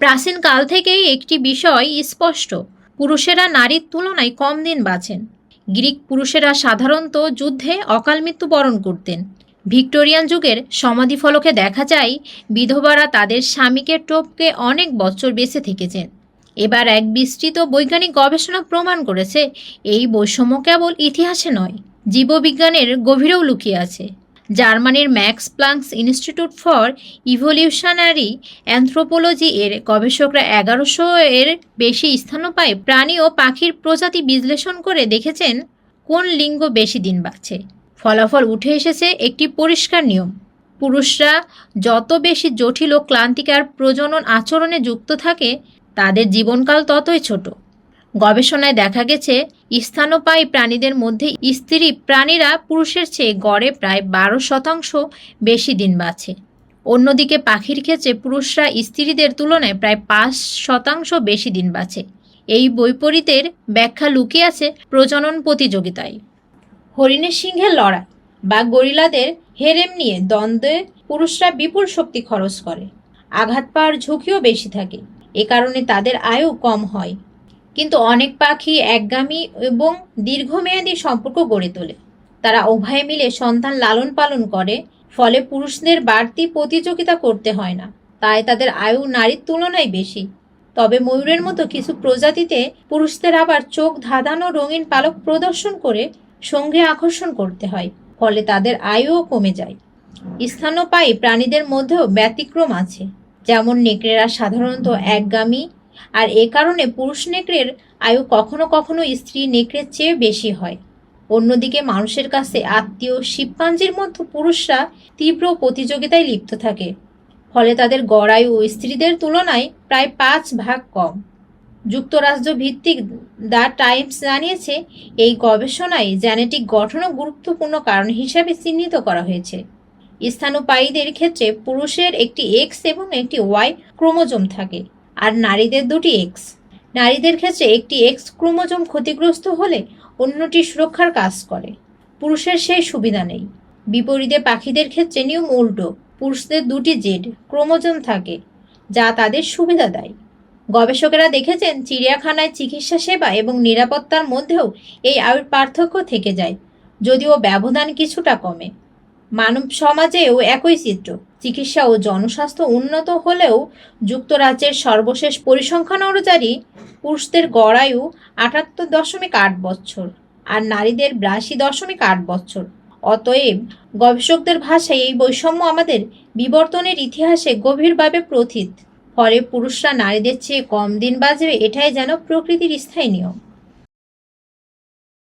প্রাচীনকাল থেকেই একটি বিষয় স্পষ্ট, পুরুষেরা নারীর তুলনায় কম দিন বাঁচেন। গ্রিক পুরুষেরা সাধারণত যুদ্ধে অকাল মৃত্যু বরণ করতেন। ভিক্টোরিয়ান যুগের সমাধিফলকে দেখা যায় বিধবারা তাদের স্বামীকে টপকে অনেক বছর বেঁচে থেকেছেন। এবার এক বিস্তৃত বৈজ্ঞানিক গবেষণা প্রমাণ করেছে এই বৈষম্য কেবল ইতিহাসে নয়, জীববিজ্ঞানের গভীরেও লুকিয়ে আছে। জার্মানির max planks institute for evolutionary anthropology এর গবেষকরা 1100 এর বেশি স্তন্যপায়ী প্রাণী ও পাখির প্রজাতি বিশ্লেষণ করে দেখেছেন কোন লিঙ্গ বেশি দিন বাঁচে। ফলাফল উঠে এসেছে একটি পরিষ্কার নিয়ম: পুরুষরা যত বেশি জটিল ও ক্লান্তিকর প্রজনন আচরণে যুক্ত থাকে, তাদের জীবনকাল ততই ছোট। গবেষণায় দেখা গেছে স্তন্যপায়ী প্রাণীদের মধ্যে স্ত্রী প্রাণীরা পুরুষের চেয়ে গড়ে প্রায় 12% বেশি দিন বাঁচে। অন্যদিকে পাখির ক্ষেত্রে পুরুষরা স্ত্রীদের তুলনায় প্রায় 5% বেশি দিন বাঁচে। এই বৈপরীত্যের ব্যাখ্যা লুকিয়ে আছে প্রজনন প্রতিযোগিতায়। হরিণের সিংহের লড়াই বা গরিলাদের হেরেম নিয়ে দ্বন্দ্বে পুরুষরা বিপুল শক্তি খরচ করে, আঘাত পাওয়ার ঝুঁকিও বেশি থাকে। এ কারণে তাদের আয়ু কম হয়। কিন্তু অনেক পাখি একগামী এবং দীর্ঘমেয়াদী সম্পর্ক গড়ে তোলে। তারা উভয়ে মিলে সন্তান লালন পালন করে, ফলে পুরুষদের বাড়তি প্রতিযোগিতা করতে হয় না। তাই তাদের আয়ু নারীর তুলনায় বেশি। তবে ময়ূরের মতো কিছু প্রজাতিতে পুরুষদের আবার চোখ ধাঁধানো রঙিন পালক প্রদর্শন করে সঙ্গে আকর্ষণ করতে হয়, ফলে তাদের আয়ুও কমে যায়। স্তন্যপায়ী প্রাণীদের মধ্যেও ব্যতিক্রম আছে, যেমন নেকড়েরা সাধারণত একগামী, আর এ কারণে পুরুষ নেকড়ের আয়ু কখনো কখনো স্ত্রী নেকড়ের চেয়ে বেশি হয়। অন্যদিকে মানুষের কাছে আত্মীয় শিম্পাঞ্জির মতো পুরুষরা তীব্র প্রতিযোগিতায় লিপ্ত থাকে, ফলে তাদের গড় আয়ু স্ত্রীদের তুলনায় প্রায় 5 ভাগ কম। যুক্তরাষ্ট্র ভিত্তিক দ্য টাইমস জানিয়েছে, এই গবেষণায় জেনেটিক গঠনও গুরুত্বপূর্ণ কারণ হিসাবে চিহ্নিত করা হয়েছে। স্তন্যপায়ীদের ক্ষেত্রে পুরুষের একটি এক্স এবং একটি ওয়াই ক্রোমোজোম থাকে, আর নারীদের দুটি এক্স। নারীদের ক্ষেত্রে একটি এক্স ক্রোমোজোম ক্ষতিগ্রস্ত হলে অন্যটি সুরক্ষার কাজ করে। পুরুষের সেই সুবিধা নেই। বিপরীতে পাখিদের ক্ষেত্রে নিয়ম উল্টো, পুরুষদের দুটি জেড ক্রোমোজোম থাকে, যা তাদের সুবিধা দেয়। গবেষকেরা দেখেছেন চিড়িয়াখানায় চিকিৎসা সেবা এবং নিরাপত্তার মধ্যেও এই আয়ুর পার্থক্য থেকে যায়, যদিও ব্যবধান কিছুটা কমে। মানব সমাজেও একই চিত্র। চিকিৎসা ও জনস্বাস্থ্য উন্নত হলেও যুক্তরাজ্যের সর্বশেষ পরিসংখ্যান অনুযায়ী পুরুষদের গড় আয়ু 78.8 বছর আর নারীদের 82.8 বছর। অতএব গবেষকদের ভাষায় এই বৈষম্য আমাদের বিবর্তনের ইতিহাসে গভীরভাবে প্রথিত। ফলে পুরুষরা নারীদের চেয়ে কম দিন বাঁচবে, এটাই যেন প্রকৃতির স্থায়ী নিয়ম।